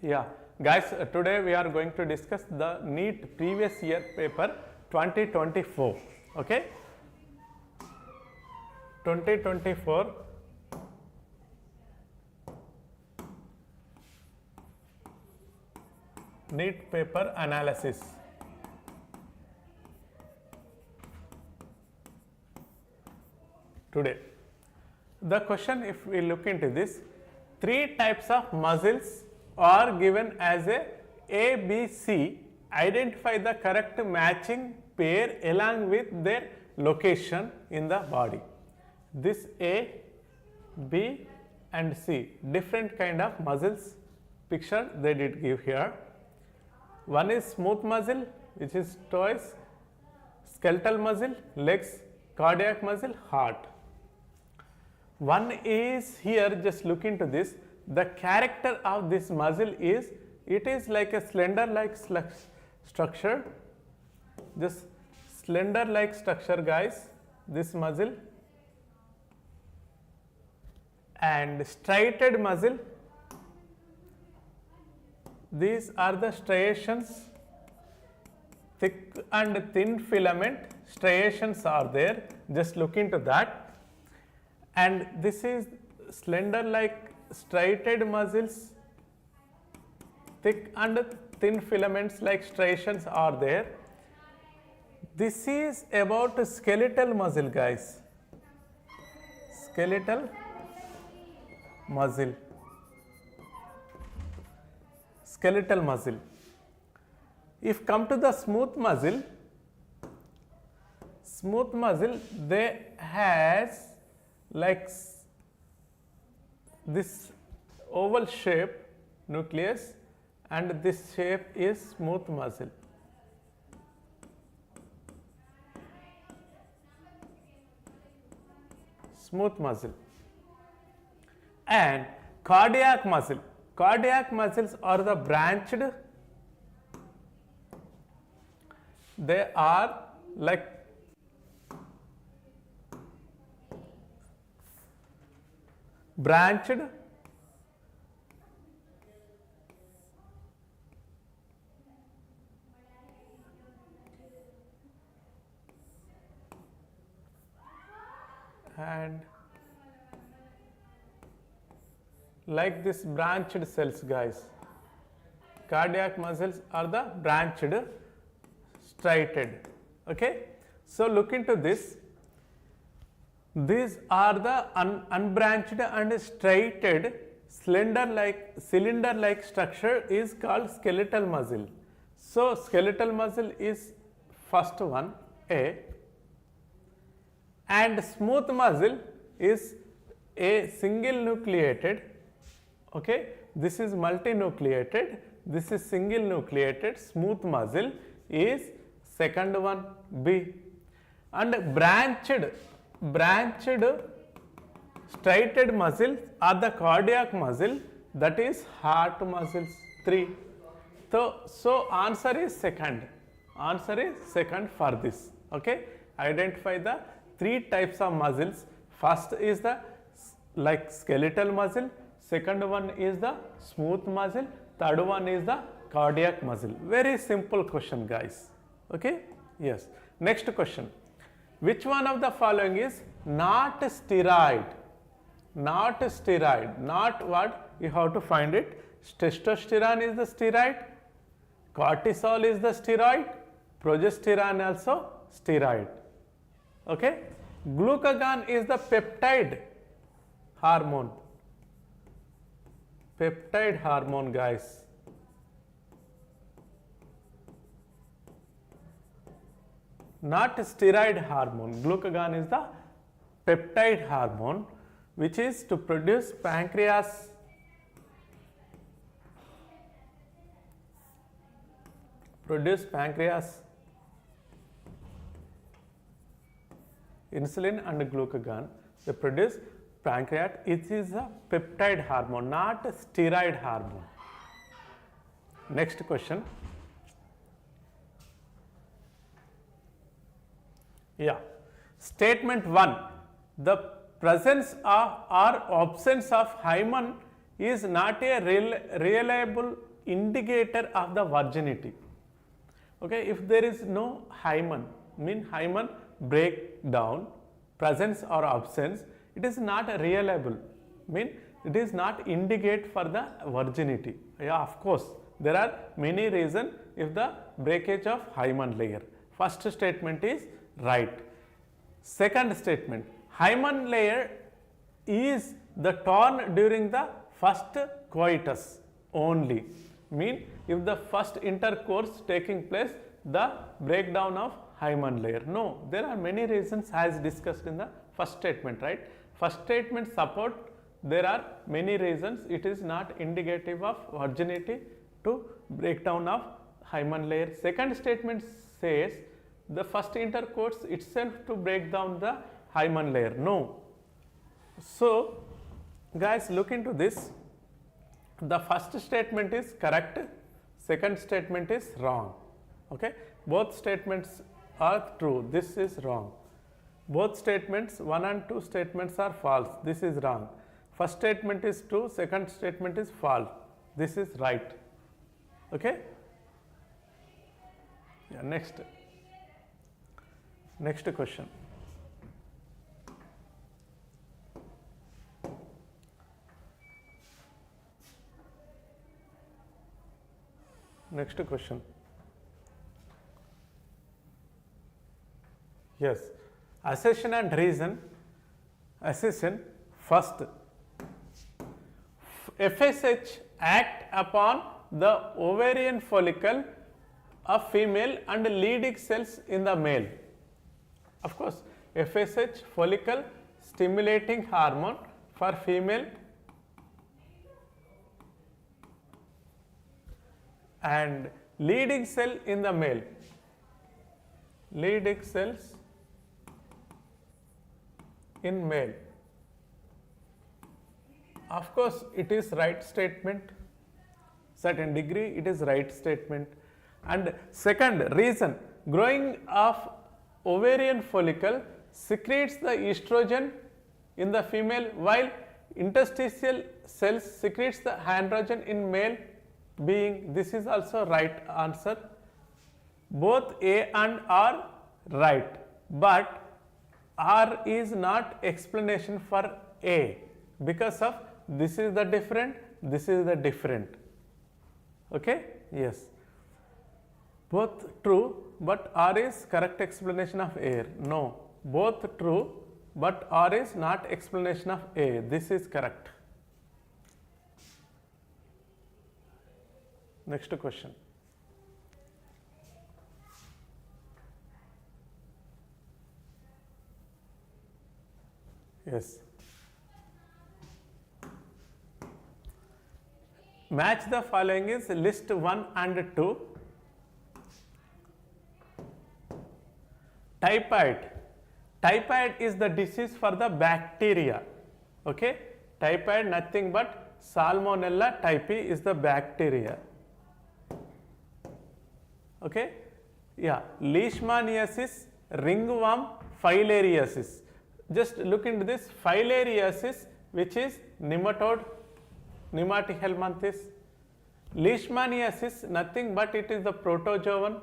Yeah, guys, today we are going to discuss the NEET previous year paper 2024. Okay, 2024 NEET paper analysis. Today, the question, if we look into this, three types of muscles are given as A, B, C. Identify the correct matching pair along with their location in the body. This A, B and C, different kind of muscles picture they did give here. One is smooth muscle, which is toes, skeletal muscle, legs, cardiac muscle, heart. One is here, just look into this, the character of this muscle is, it is like a slender like structure, just slender like structure guys, this muscle, and striated muscle, these are the striations, thick and thin filament, striations are there, just look into that. And this is slender like striated muscles, thick and thin filaments like striations are there. This is about skeletal muscle guys, skeletal muscle, skeletal muscle. If come to the smooth muscle, they has like this oval shape nucleus, and this shape is smooth muscle. Smooth muscle. And cardiac muscle. Cardiac muscles are the branched, they are like branched and like this branched cells guys. Cardiac muscles are the branched, striated. Okay, so look into this. These are the unbranched and striated slender like cylinder like structure is called skeletal muscle. So skeletal muscle is first one, A, and smooth muscle is a single nucleated. Okay, this is multinucleated, this is single nucleated. Smooth muscle is second one, B, and branched striated muscles are the cardiac muscle, that is heart muscles, 3. So answer is second. Answer is second for this. Okay, identify the three types of muscles. First is the like skeletal muscle, second one is the smooth muscle, third one is the cardiac muscle. Very simple question guys. Okay, yes. Next question. Which one of the following is not steroid? Not steroid. Not what? You have to find it. Testosterone is the steroid. Cortisol is the steroid. Progesterone also steroid. Okay. Glucagon is the peptide hormone. Peptide hormone guys. Not steroid hormone. Glucagon is the peptide hormone which is to produce pancreas, insulin and glucagon, they produce pancreas. It is a peptide hormone, not a steroid hormone. Next question. Yeah. Statement 1. The presence of or absence of hymen is not a reliable indicator of the virginity. Okay, if there is no hymen, mean hymen breakdown, presence or absence, it is not reliable, mean it is not indicate for the virginity. Yeah, of course, there are many reasons if the breakage of hymen layer. First statement is right. Second statement, hymen layer is the torn during the first coitus only, mean if the first intercourse taking place, the breakdown of hymen layer. No, there are many reasons as discussed in the first statement, right? First statement support, there are many reasons, it is not indicative of virginity to breakdown of hymen layer. Second statement says the first intercourse itself to break down the hymen layer. No. So guys, look into this. The first statement is correct, second statement is wrong. Okay, both statements are true, this is wrong. Both statements, 1 and 2 statements are false, this is wrong. First statement is true, second statement is false, this is right. Okay. Yeah, next question. Next question. Yes, assertion and reason. Assertion first. FSH act upon the ovarian follicle of female and Leydig cells in the male. Of course, FSH follicle stimulating hormone for female and Leydig cell in the male. Leydig cells in male. Of course, it is right statement. Certain degree it is right statement. And second reason, growing of ovarian follicle secretes the estrogen in the female while interstitial cells secretes the androgen in male being. This is also right answer. Both A and R right, but R is not explanation for A because of this is the different, this is the different. Okay, yes, both true, but R is correct explanation of A. No, both true, but R is not explanation of A. This is correct. Next question. Yes. Match the following is list 1 and 2. Typhoid. Typhoid is the disease for the bacteria. Okay. Typhoid nothing but Salmonella typhi is the bacteria. Okay. Yeah. Leishmaniasis, ringworm, filariasis. Just look into this filariasis, which is nematode, Nematihelminthes. Leishmaniasis nothing but it is the protozoan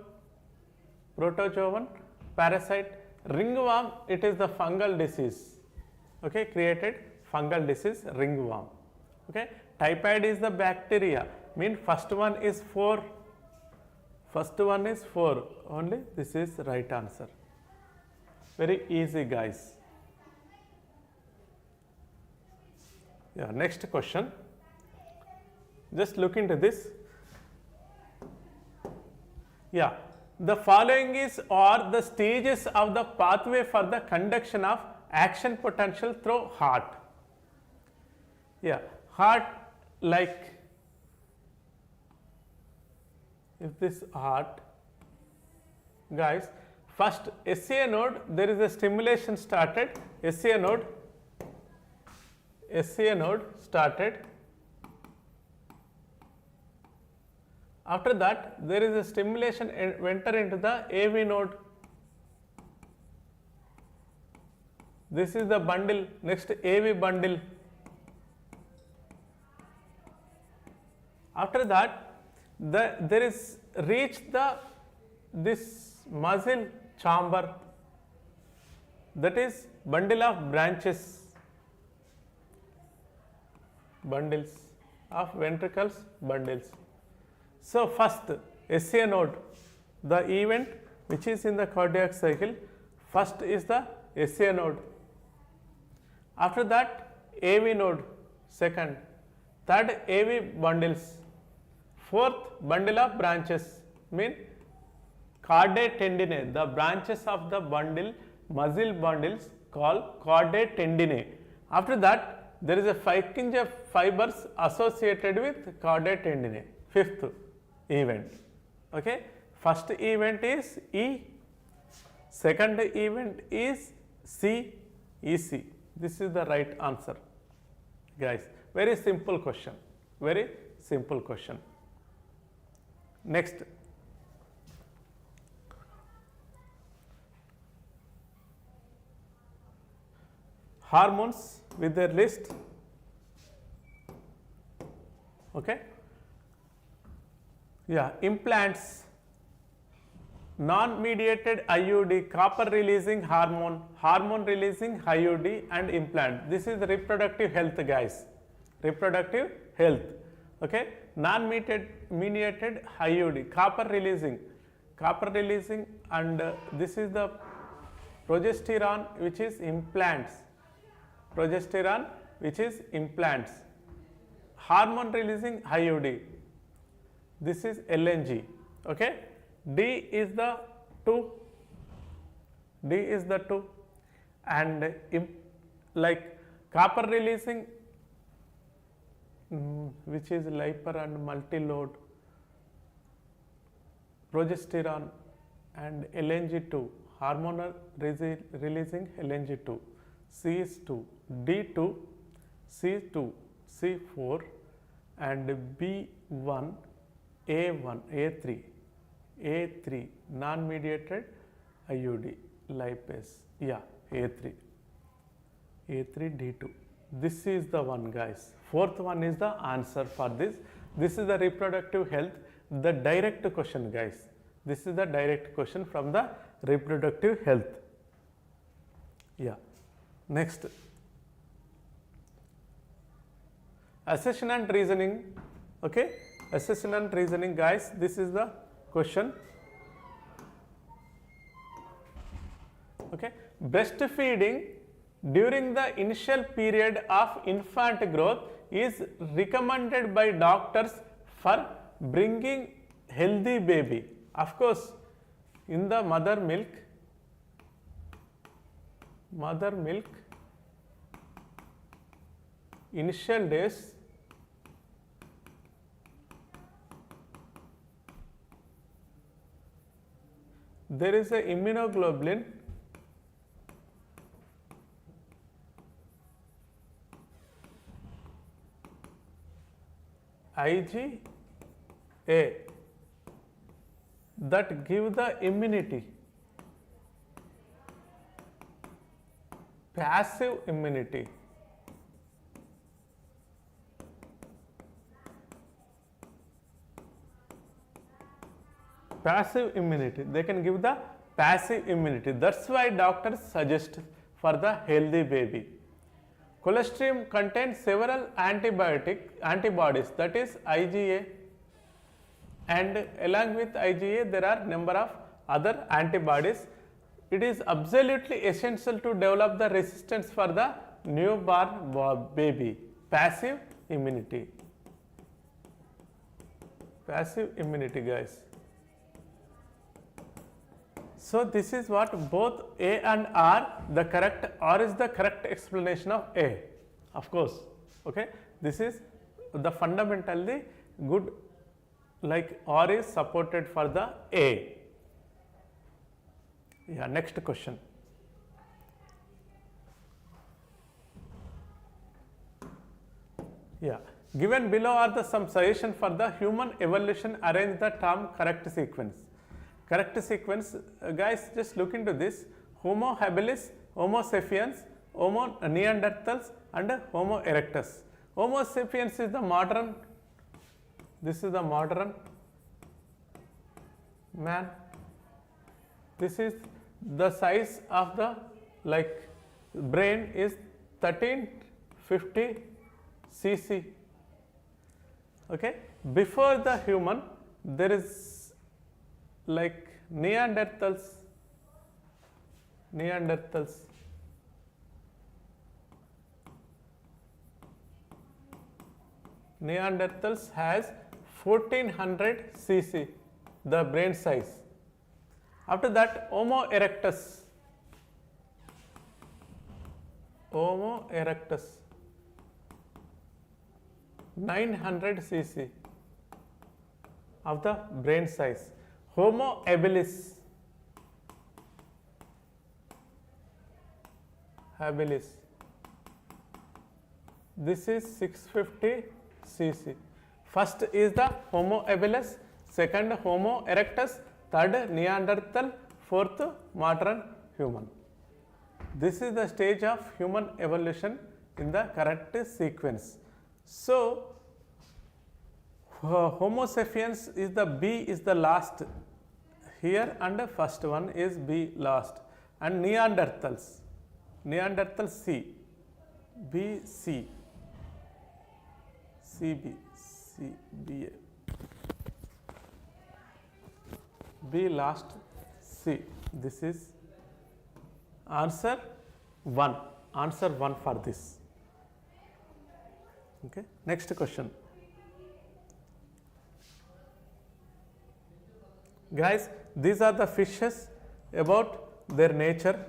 parasite. Ringworm, it is the fungal disease. Okay, created fungal disease, ringworm. Okay, typhoid is the bacteria. Mean first one is 4. First one is 4 only. This is right answer. Very easy, guys. Yeah, next question. Just look into this. Yeah, the following is are the stages of the pathway for the conduction of action potential through heart. Yeah, heart, like if this heart, guys, first SCA node there is a stimulation started, SCA node started. After that there is a stimulation enter into the AV node. This is the bundle, next AV bundle. After that, there is reach this muscle chamber, that is bundle of branches, bundles of ventricles, bundles. So first SA node, the event which is in the cardiac cycle, first is the SA node. After that AV node, second, third AV bundles, fourth bundle of branches, mean chordae tendineae, the branches of the bundle, muscle bundles called chordae tendineae. After that, there is a 5 of fibers associated with chordae tendineae, fifth event. Okay, first event is E, second event is C, EC. This is the right answer, guys. Very simple question, very simple question. Next, hormones with their list. Okay, yeah, implants, non-mediated IUD, copper releasing hormone, hormone releasing IUD and implant. This is the reproductive health, guys, reproductive health. Okay, non-mediated IUD, copper releasing, and this is the progesterone which is implants, progesterone which is implants, hormone releasing IUD, this is LNG. Okay, D is the 2, and like copper releasing which is liper and multi-load, progesterone and LNG2, hormonal releasing LNG2, C is 2, D2, C2, C4 and B1, A1, A3 non-mediated IUD, lipase, yeah, A3, D2. This is the one, guys. Fourth one is the answer for this. This is the reproductive health, the direct question, guys. This is the direct question from the reproductive health. Yeah. Next, assertion and reasoning. Okay, assertion and reasoning, guys. This is the question. Okay, breastfeeding during the initial period of infant growth is recommended by doctors for bringing healthy baby. Of course, in the mother milk initial days, there is a immunoglobulin IgA that give the immunity, passive immunity. Passive immunity, they can give the passive immunity. That's why doctors suggest for the healthy baby. Colostrum contains several antibodies, that is IgA, and along with IgA there are number of other antibodies. It is absolutely essential to develop the resistance for the newborn baby. Passive immunity, guys. So this is what both A and R, the correct, R is the correct explanation of A, of course. Okay, this is the fundamentally good, like R is supported for the A. Yeah, next question. Yeah, given below are the some suggestion for the human evolution. Arrange the term correct sequence. Correct sequence, guys, just look into this: Homo habilis, Homo sapiens, Homo neanderthals and Homo erectus. Homo sapiens is the modern This is the modern man. This is the size of the brain is 1350 cc. Okay, before the human there is Neanderthals. Neanderthals has 1400 cc, the brain size. After that, Homo erectus 900 cc of the brain size. Homo habilis this is 650 cc. First is the Homo habilis, second Homo erectus, third Neanderthal, fourth modern human. This is the stage of human evolution in the correct sequence. So, Homo sapiens is the B is the last here, and the first one is B last, and Neanderthal C, B C, C B, C B A, B last C. This is answer 1. Answer 1 for this. Okay. Next question. Guys, these are the fishes about their nature.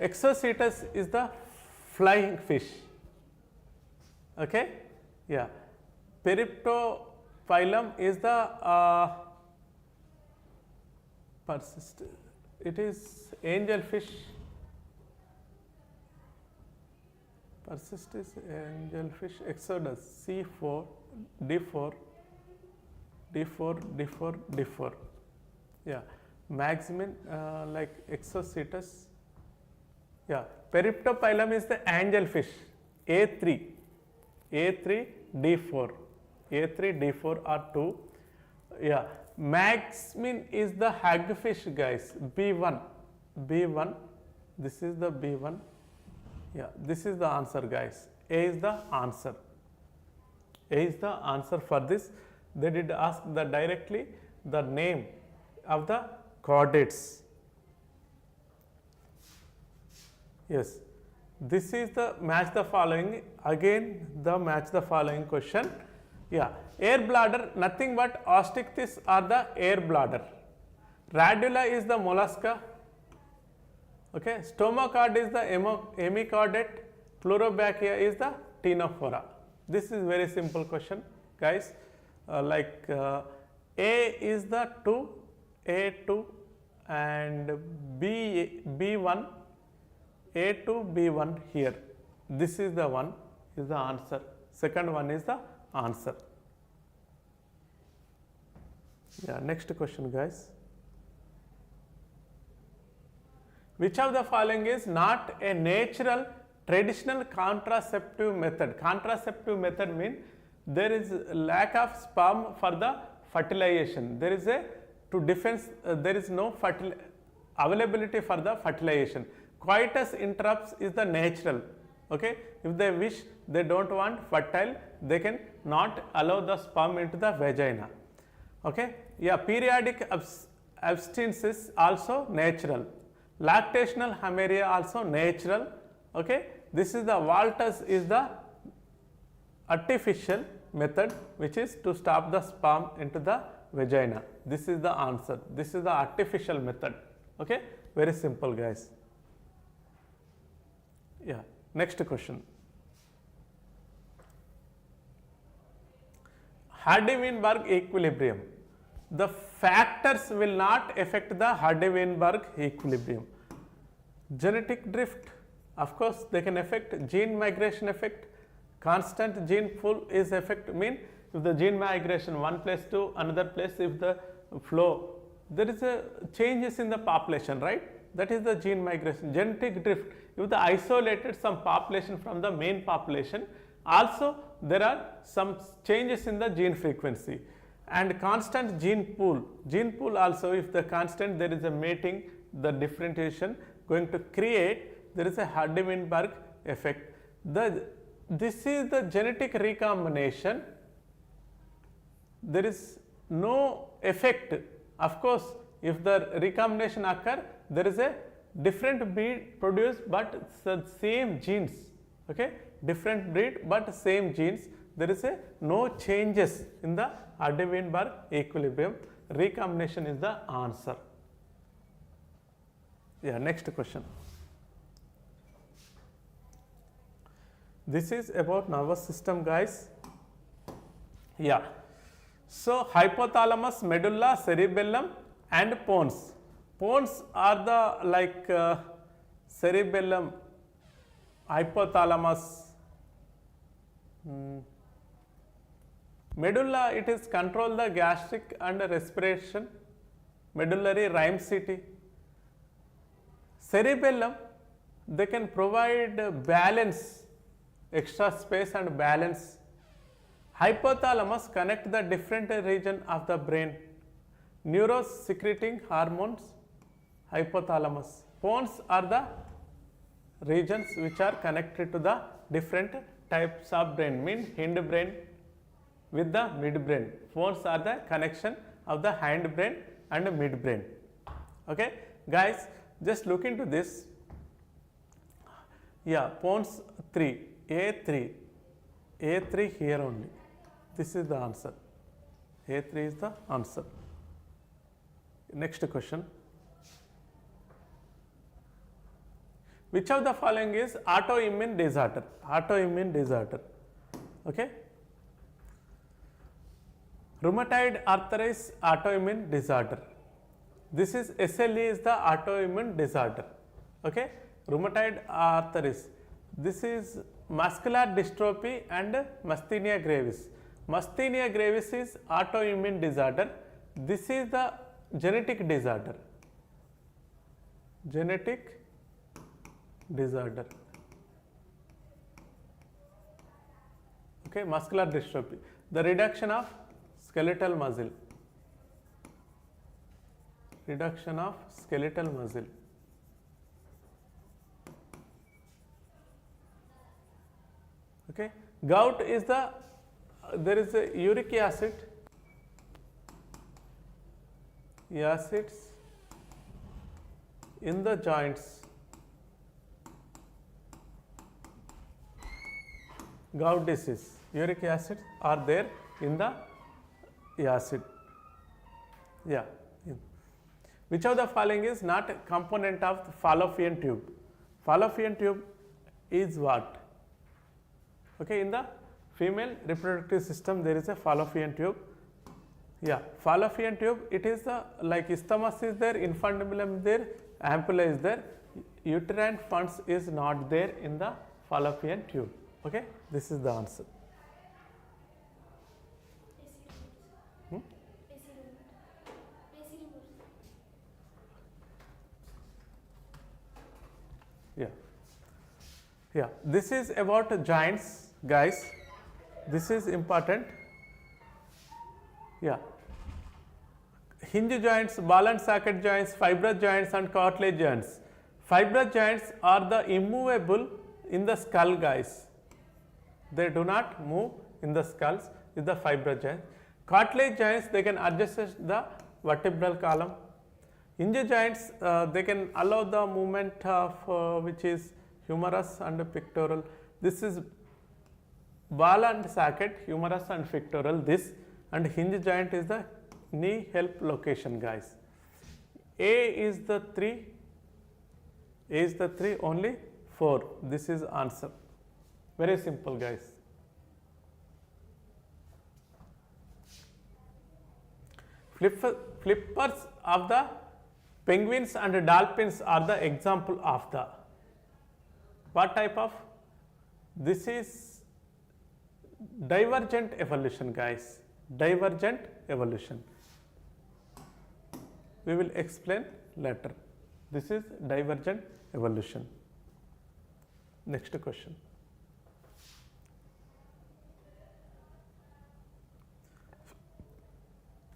Exocetus is the flying fish. Okay. Yeah. Periptopilum is the it is angelfish. Persist is angelfish. Exodus C4, D4, D4, D4, D4. Yeah. Maximin Exocetus. Yeah. Periptopilum is the angelfish. A3, D4, A3, D4 are 2. Yeah. Maximin is the hagfish, guys. B1. This is the B1. Yeah, this is the answer, guys. A is the answer. A is the answer for this. They did ask directly the name of the chordates. Yes, this is the match the following. Again, the match the following question. Yeah, air bladder, nothing but Osteichthyes are the air bladder. Radula is the mollusca. Okay, stomachord is the hemichordate. Pleurobrachia is the ctenophora. This is very simple question, guys. A is the 2, A2, and B1, A2, B1 here. This is the one is the answer. Second one is the answer. Yeah, next question, guys. Which of the following is not a natural traditional contraceptive method? Contraceptive method means there is lack of sperm for the fertilization. There is there is no availability for the fertilization. Coitus interrupts is the natural. Okay, if they wish, they don't want fertile, they can not allow the sperm into the vagina. Okay, yeah, periodic abstinence is also natural. Lactational hemorrhage also natural. Okay, this is the Walters is the artificial method, which is to stop the sperm into the vagina. This is the answer. This is the artificial method. Okay, very simple, guys. Yeah, next question. Hardy-Weinberg equilibrium. The factors will not affect the Hardy-Weinberg equilibrium. Genetic drift, of course, they can affect. Gene migration effect, constant gene pool is effect. Mean if the gene migration one place to another place, if the flow, there is a changes in the population, right? That is the gene migration. Genetic drift, if the isolated some population from the main population, Also there are some changes in the gene frequency and constant gene pool. Gene pool also, if the constant there is a mating, the differentiation going to create, there is a Hardy-Weinberg effect. This is the genetic recombination. There is no effect. Of course, if the recombination occur, there is a different breed produced but the same genes. Okay, different breed but same genes. There is no changes in the Hardy-Weinberg equilibrium. Recombination is the answer. Yeah, next question. This is about nervous system, guys. Yeah. So hypothalamus, medulla, cerebellum and pons. Pons are the cerebellum, hypothalamus. Medulla, it is control the gastric and respiration, medullary rhyme city. Cerebellum, they can provide balance, extra space and balance. Hypothalamus connect the different region of the brain. Neurons secreting hormones, hypothalamus. Pons are the regions which are connected to the different types of brain, mean hindbrain with the midbrain. Pons are the connection of the hindbrain and midbrain. Okay, guys, just look into this. Yeah, pons 3, A3 here only. This is the answer. A3 is the answer. Next question. Which of the following is autoimmune disorder? Autoimmune disorder. Okay. Rheumatoid arthritis autoimmune disorder. This is SLE is the autoimmune disorder. Okay. Rheumatoid arthritis. This is muscular dystrophy and myasthenia gravis. Myasthenia gravis is autoimmune disorder. This is the genetic disorder. Genetic disorder. Okay, muscular dystrophy. The reduction of skeletal muscle. Reduction of skeletal muscle. Okay. Gout is the, there is a uric acid, acids in the joints. Gout disease, uric acid are there in the acid. Yeah. Which of the following is not a component of the fallopian tube? Fallopian tube is what? Okay, in the female reproductive system there is a fallopian tube. Yeah, fallopian tube, it is like isthmus is there, infundibulum is there, ampulla is there, uterine funds is not there in the fallopian tube. Okay, this is the answer. Yeah. Yeah, this is about joints, guys. This is important. Yeah. Hinge joints, ball and socket joints, fibrous joints and cartilage joints. Fibrous joints are the immovable in the skull, guys. They do not move in the skulls with the fibrous joints. Cartilage joints, they can adjust the vertebral column. Hinge joints, they can allow the movement of which is humerus and pectoral. This is ball and socket, humerus and pectoral, this, and hinge joint is the knee help location, guys. A is the 3, A is the 3, only 4. This is answer. Very simple, guys. Flippers of the penguins and dolphins are the example of the what type of? This is divergent evolution, guys. Divergent evolution. We will explain later. This is divergent evolution. Next question.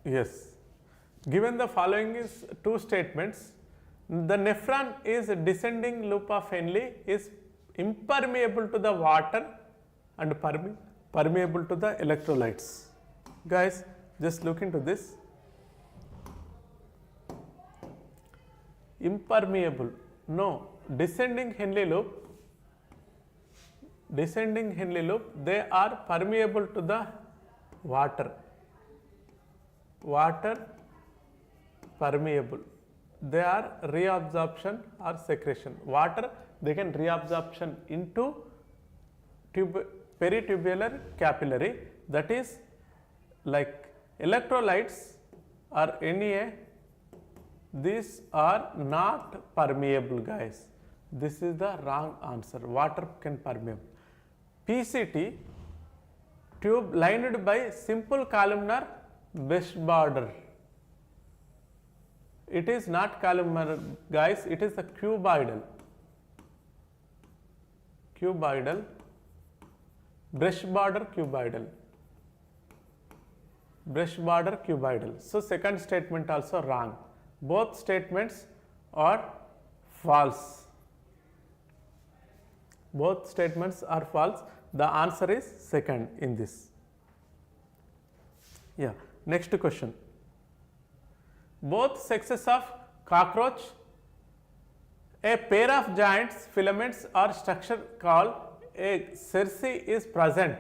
Yes. Given the following is two statements, the nephron is descending loop of Henle is impermeable to the water and permeable to the electrolytes. Guys, just look into this. Impermeable, no, descending Henle loop, they are permeable to the water permeable, they are reabsorption or secretion. Water they can reabsorption into peritubular capillary, that is like electrolytes or NEA, these are not permeable guys. This is the wrong answer. Water can permeable. PCT, tube lined by simple columnar mesh border. It is not columnar guys, it is the cuboidal, brush border cuboidal. So second statement also wrong. Both statements are false. Both statements are false. The answer is second in this. Yeah. Next question. Both sexes of cockroach, a pair of joints, filaments or structure called a cerci is present.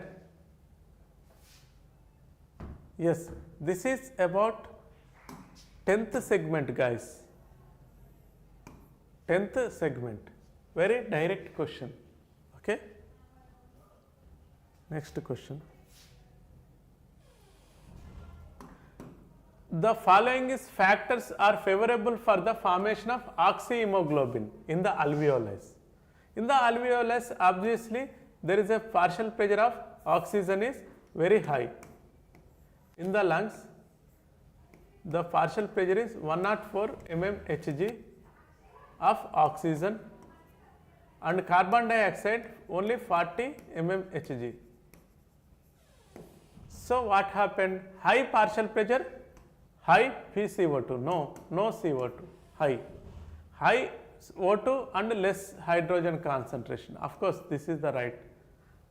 Yes, this is about 10th segment guys. 10th segment. Very direct question. Okay. Next question. The following is factors are favorable for the formation of oxyhemoglobin in the alveolus. In the alveolus, obviously, there is a partial pressure of oxygen is very high. In the lungs, the partial pressure is 104 mmHg of oxygen and carbon dioxide only 40 mmHg. So what happened? High partial pressure, high PCO2, no CO2, high O2 and less hydrogen concentration. Of course, this is the right.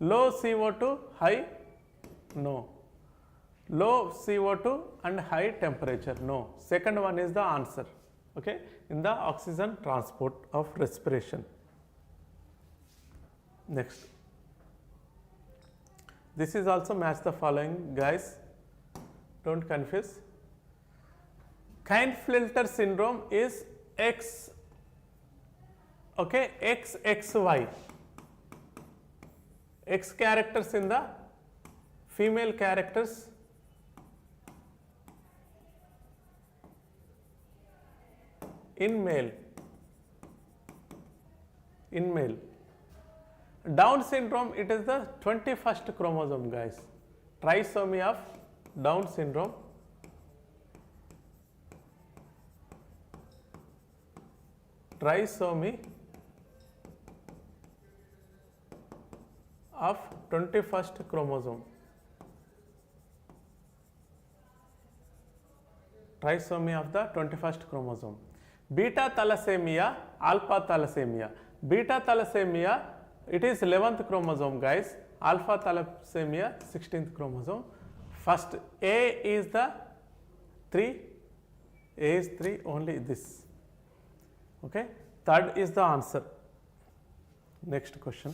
Low CO2, high, no. Low CO2 and high temperature, no. Second one is the answer, okay, in the oxygen transport of respiration. Next. This is also match the following guys, don't confuse. Klinefelter syndrome is X, okay, XXY. X characters in the female characters, in male. Down syndrome, it is the 21st chromosome guys. Trisomy of Down syndrome. Trisomy of 21st chromosome. Trisomy of the 21st chromosome. Beta thalassemia, alpha thalassemia. Beta thalassemia, it is 11th chromosome guys. Alpha thalassemia, 16th chromosome. First A is the 3, A is 3, only this. Okay. Third is the answer. Next question.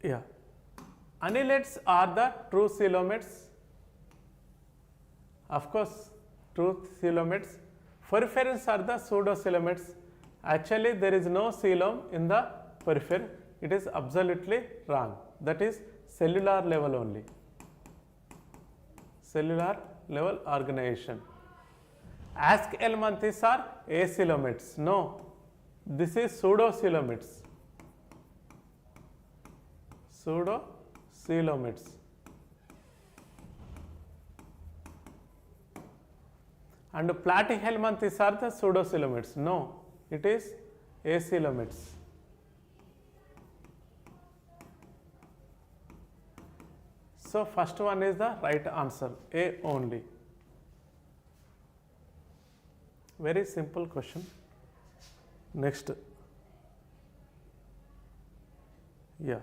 Yeah. Annelids are the true coelomates. Of course, true coelomates. Porphyrins are the pseudo coelomates. Actually, there is no coelom in the porphyrin. It is absolutely wrong. That is cellular level only. Cellular level organization. Aschelminthes are acoelomates. No, this is pseudo-coelomates. Pseudo-coelomates. And platyhelminthes are the pseudo-coelomates. No, it is acoelomates. So first one is the right answer, A only. Very simple question. Next. Yeah.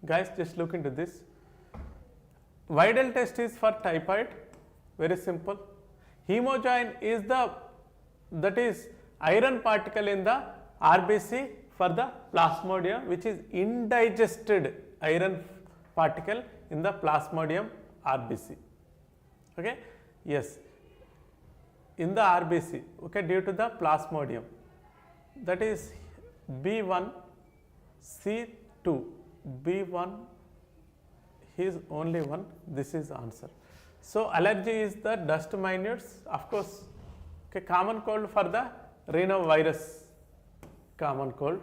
Guys, just look into this. Widal test is for typhoid. Very simple. Hemoglobin is that is iron particle in the RBC for the plasmodium, which is indigested iron particle in the plasmodium RBC. Okay. Yes. In the RBC. Okay. Due to the plasmodium. That is B1 C2. B1 is only one. This is answer. So allergy is the dust minutes, of course. Okay, common cold for the rhinovirus. Common cold.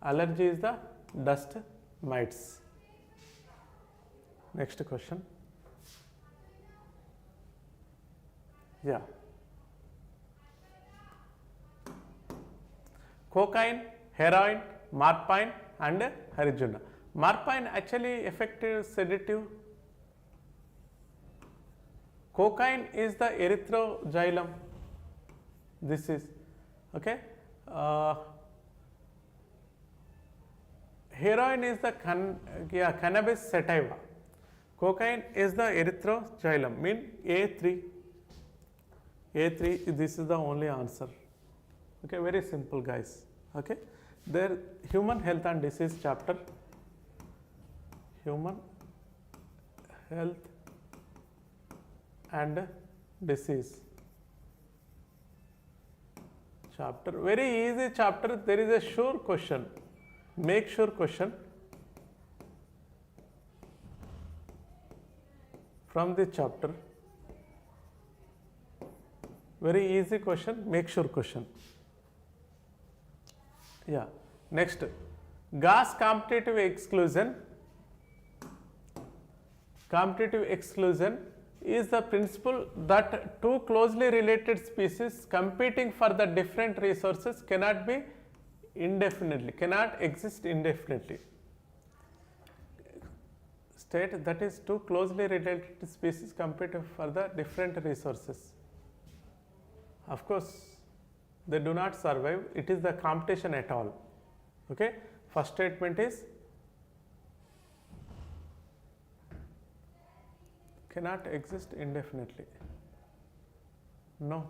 Allergy is the dust mites. Next question. Yeah. Cocaine, heroin, morphine and marijuana. Morphine actually effective sedative. Cocaine is the erythroxylum. This is okay. Heroin is the cannabis sativa. Cocaine is the erythroxylum. Mean A3. A3. This is the only answer. Okay, very simple, guys. Okay, there human health and disease chapter. Human health and disease chapter. Very easy chapter. There is a sure question. Make sure question from the chapter. Very easy question. Make sure question. Yeah. Next, gas competitive exclusion. Competitive exclusion is the principle that two closely related species competing for the different resources cannot be indefinitely, cannot exist indefinitely. State that is two closely related species competing for the different resources. Of course, they do not survive. It is the competition at all. Okay. First statement is cannot exist indefinitely. No.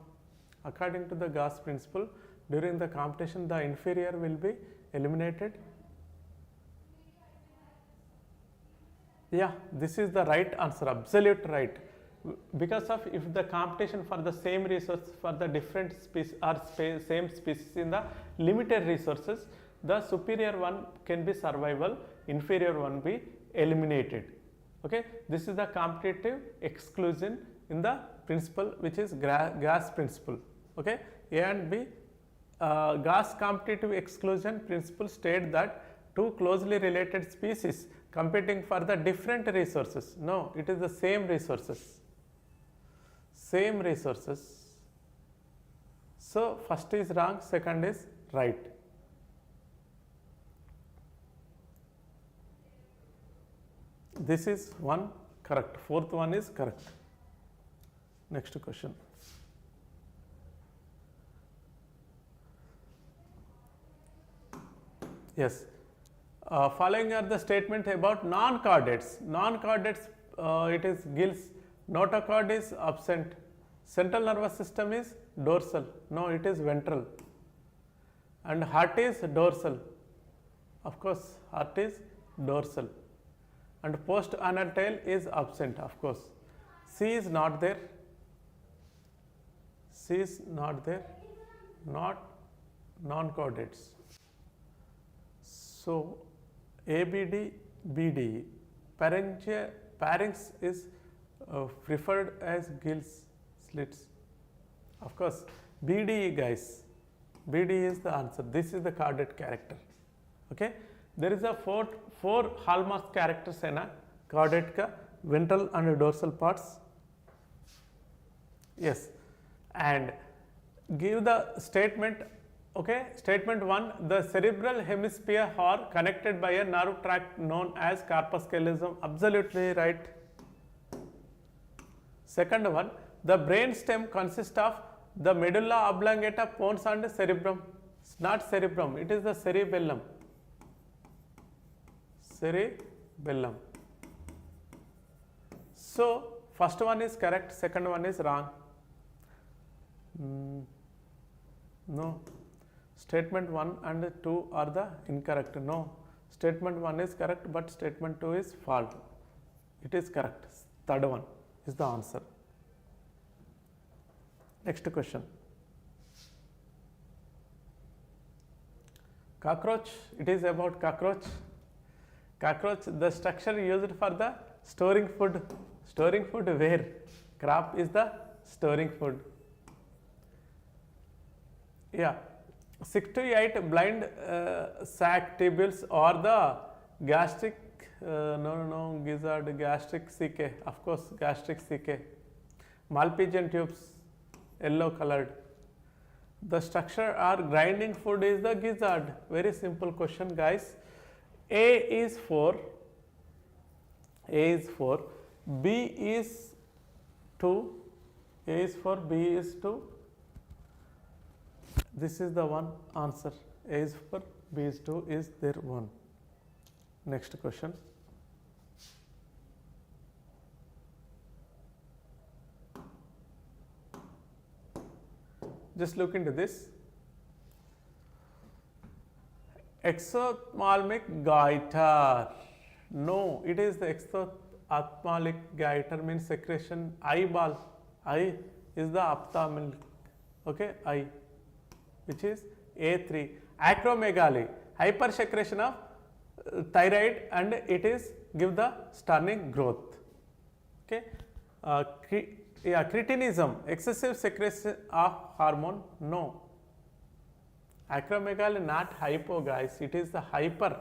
According to the Gauss principle, during the competition, the inferior will be eliminated. Yeah, this is the right answer, absolute right. Because of if the competition for the same resource for the different species or same species in the limited resources, the superior one can be survival, inferior one be eliminated. Okay, this is the competitive exclusion in the principle, which is Gauss principle. Okay, A and B. Gauss competitive exclusion principle state that two closely related species competing for the different resources. No, it is the same resources. Same resources. So first is wrong, second is right. This is one correct, fourth one is correct. Next question. Yes. Following are the statement about non-chordates. Non-chordates, it is gills. Notochord is absent. Central nervous system is dorsal. No, it is ventral. And heart is dorsal. Of course, heart is dorsal. And post-anal tail is absent, of course. C is not there. C is not there. Not non-chordates. So, ABD, BDE. Pharynx is preferred as gills, slits. Of course, BDE, guys. BDE is the answer. This is the chordate character. Okay. There is a four hallmark characters in a chordate ka, ventral and dorsal parts. Yes. And give the statement Okay, statement 1, the cerebral hemisphere are connected by a nerve tract known as corpus callosum. Absolutely right. Second one, the brain stem consists of the medulla oblongata, pons and cerebrum. It's not cerebrum, it is the cerebellum. Cerebellum. So, first one is correct, second one is wrong. No. Statement 1 and 2 are the incorrect. No. Statement 1 is correct, but statement 2 is false. It is correct. Third one is the answer. Next question. Cockroach. It is about cockroach. Cockroach, the structure used for the storing food. Storing food where? Crop is the storing food. Yeah. 6 to 8 blind sac tubules or the gastric, gizzard, gastric CK, of course gastric CK. Malpighian tubes, yellow colored. The structure or grinding food is the gizzard. Very simple question, guys. A is 4, B is 2, A is 4, B is 2. This is the one answer. A is 4, B is 2 is there 1. Next question. Just look into this. Exophthalmic goiter. No, it is the exophthalmic goiter means secretion. Eyeball. Eye is the ophthalmic. Okay, eye, which is A3. Acromegaly, hypersecretion of thyroid and it is give the stunning growth. Okay. Cretinism, excessive secretion of hormone. No. Acromegaly not hypo, guys, it is the hyper,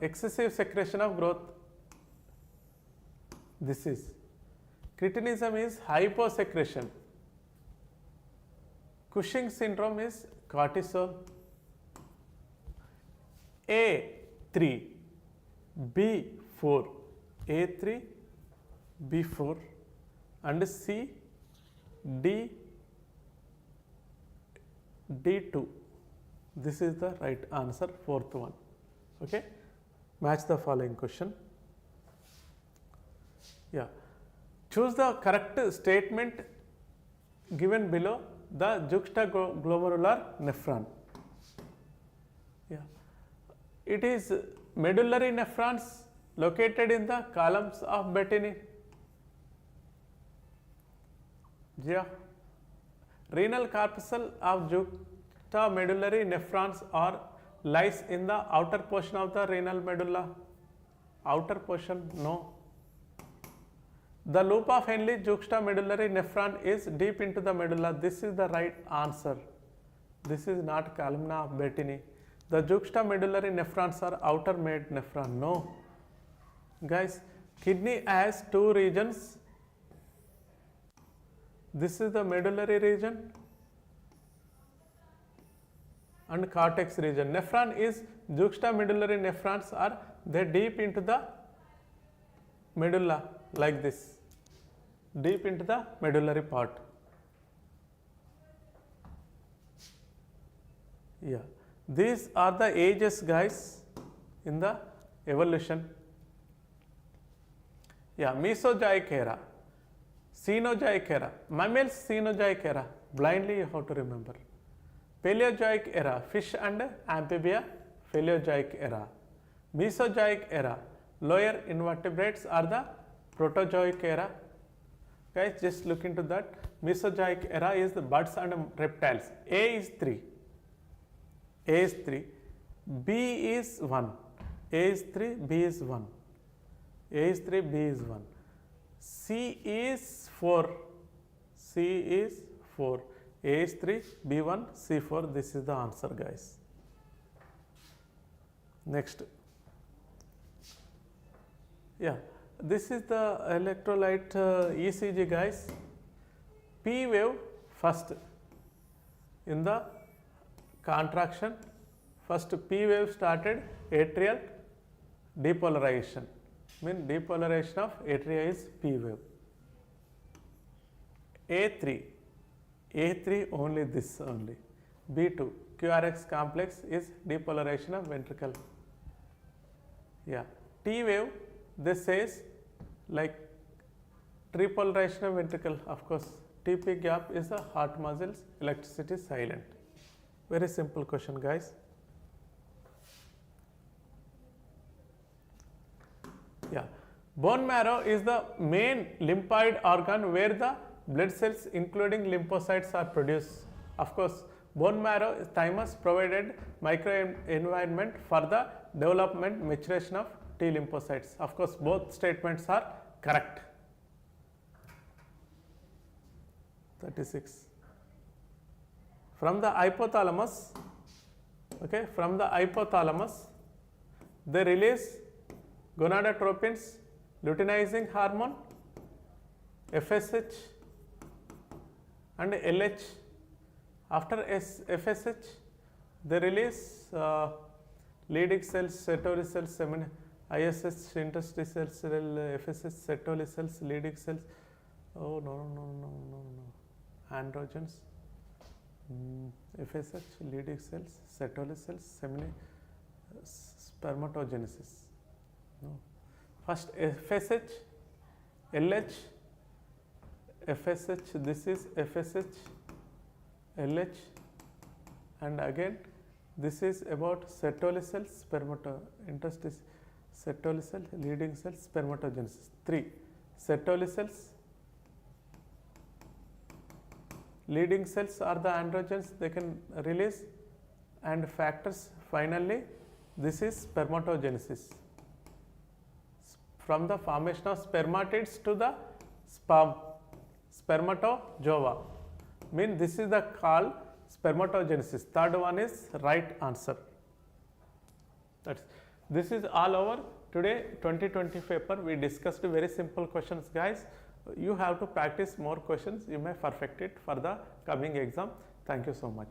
excessive secretion of growth. This is cretinism is hyposecretion. Cushing syndrome is cortisol. A3, B4, A3, B4 and C, D, D2. This is the right answer, fourth one. Okay, match the following question. Yeah, choose the correct statement given below the juxtaglomerular nephron. Yeah, it is medullary nephrons located in the columns of Bettini. Yeah. Renal corpuscle of juxtamedullary nephrons are lies in the outer portion of the renal medulla. Outer portion, no. The loop of Henle juxtamedullary nephron is deep into the medulla. This is the right answer. This is not columna of Bettini. The juxtamedullary nephrons are outer made nephron. No. Guys, kidney has two regions. This is the medullary region and cortex region. Nephron is juxtamedullary nephrons are they deep into the medulla like this, deep into the medullary part. Yeah, these are the ages, guys, in the evolution. Yeah, Mesozoic era, Cenozoic era, mammals Cenozoic era, blindly you have to remember. Paleozoic era, fish and amphibia, Paleozoic era. Mesozoic era, lower invertebrates are the Protozoic era. Guys, just look into that. Mesozoic era is the birds and reptiles. A is 3. A is 3. B is 1. A is 3, B is 1. A is 3, B is 1. C is 4. C is 4. A is 3, B 1, C 4. This is the answer, guys. Next. Yeah, this is the electrolyte ECG, guys. P wave first. in the contraction. First P wave started atrial depolarization, mean depolarization of atria is P wave. A3 only this only. B2 QRX complex is depolarization of ventricle. Yeah, T wave this says like repolarization of ventricle, of course. TP gap is the heart muscles, electricity silent. Very simple question, guys. Yeah, bone marrow is the main lymphoid organ where the blood cells including lymphocytes are produced. Of course, bone marrow thymus provided microenvironment for the development maturation of T lymphocytes. Of course, both statements are correct. 36. From the hypothalamus, okay, from the hypothalamus, they release gonadotropins, luteinizing hormone, FSH and LH. After FSH, they release Leydig cells, Sertoli cells, ISH, interstitial cell, FSH, Sertoli cells, Leydig cells. Oh no, androgens, FSH, Leydig cells, Sertoli cells, spermatogenesis. No. First FSH, LH, FSH, this is FSH, LH, and again this is about Sertoli cells, interstitial, Sertoli cell, leading cells, spermatogenesis. 3. Sertoli cells, leading cells are the androgens they can release, and factors finally this is spermatogenesis. From the formation of spermatids to the sperm, spermatozoa, mean this is the called spermatogenesis. Third one is right answer. This is all over today 2020 paper. We discussed very simple questions, guys. You have to practice more questions. You may perfect it for the coming exam. Thank you so much.